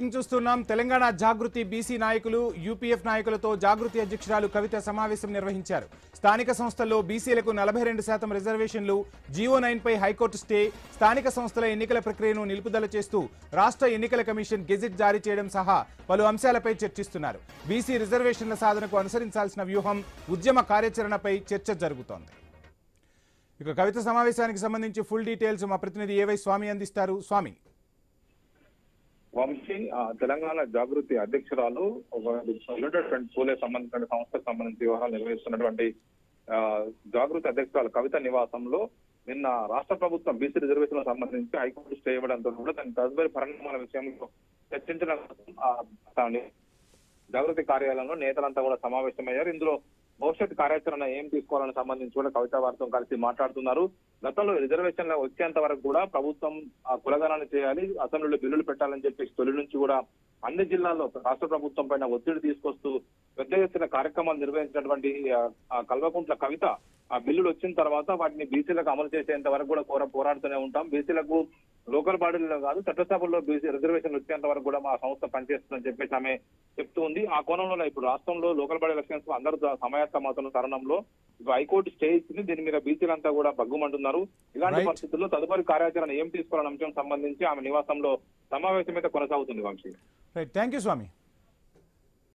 చూస్తున్నాం తెలంగాణ జాగృతి బీసీ నాయకులు యూపీఎఫ్ నాయకులతో జాగృతి అధ్యక్షురాలు కవిత సమావేశం నిర్వహించారు. స్థానిక సంస్థల్లో బీసీలకు 42% రిజర్వేషన్లు, జీవో 9 పై హైకోర్టు స్టే, స్థానిక సంస్థల ఎన్నికల ప్రక్రియను నిలుపుదల చేస్తూ రాష్ట్ర ఎన్నికల కమిషన్ గెజిట్ జారీ చేయడం సహా పలు అంశాలపై చర్చిస్తున్నారు. బీసీ రిజర్వేషన్ల సాధనకు అనుసరించాల్సిన వ్యూహం, ఉద్యమ కార్యాచరణపై చర్చ జరుగుతోంది. ఇక కవిత సమావేశానికి సంబంధించి ఫుల్ డీటెయిల్స్ మా ప్రతినిధి ఏవై స్వామి అందిస్తారు. స్వామి, వంశీ తెలంగాణ జాగృతి అధ్యక్షురాలు పూలే సంబంధించిన సంస్థకు సంబంధించి వ్యవహారాలు నిర్వహిస్తున్నటువంటి జాగృతి అధ్యక్షురాలు కవిత నివాసంలో నిన్న రాష్ట్ర ప్రభుత్వం బీసీ రిజర్వేషన్ సంబంధించి హైకోర్టు స్టే ఇవ్వడంతో కూడా దాని తదుపరి పరిణామాల విషయంలో చర్చించడం జాగృతి కార్యాలయంలో నేతలంతా కూడా సమావేశమయ్యారు. ఇందులో భవిష్యత్ కార్యాచరణ ఏం తీసుకోవాలని సంబంధించి కూడా కవిత వారితో కలిసి మాట్లాడుతున్నారు. గతంలో రిజర్వేషన్లు వచ్చేంత వరకు కూడా ప్రభుత్వం కులగణన చేయాలి, అసెంబ్లీలో బిల్లులు పెట్టాలని చెప్పి తొలి నుంచి కూడా అన్ని జిల్లాల్లో రాష్ట్ర ప్రభుత్వం పైన ఒత్తిడి తీసుకొస్తూ పెద్ద ఎత్తున కార్యక్రమాలు నిర్వహించినటువంటి కల్వకుంట్ల కవిత ఆ బిల్లులు వచ్చిన తర్వాత వాటిని బీసీలకు అమలు చేసేంత వరకు కూడా పోరాడుతూనే ఉంటాం. బీసీలకు లోకల్ బాడీలో కాదు చట్టసభల్లో బీసీ రిజర్వేషన్లు వచ్చేంత వరకు కూడా మా సంస్థ పనిచేస్తుందని చెప్పేసి ఆమె చెప్తూ ఉంది. ఆ కోణంలో ఇప్పుడు రాష్ట్రంలో లోకల్ బాడీ ఎలక్షన్స్ అందరూ సమాయత్తమవుతున్న తరుణంలో హైకోర్టు స్టే ఇచ్చింది. దీని మీద బీసీలంతా కూడా బగ్గుమంటున్నారు. ఇలాంటి పరిస్థితుల్లో తదుపరి కార్యాచరణ ఏం తీసుకోవాలనే అంశం సంబంధించి ఆమె నివాసంలో సమావేశం అయితే కొనసాగుతుంది. Vamshi, thank you Swamy.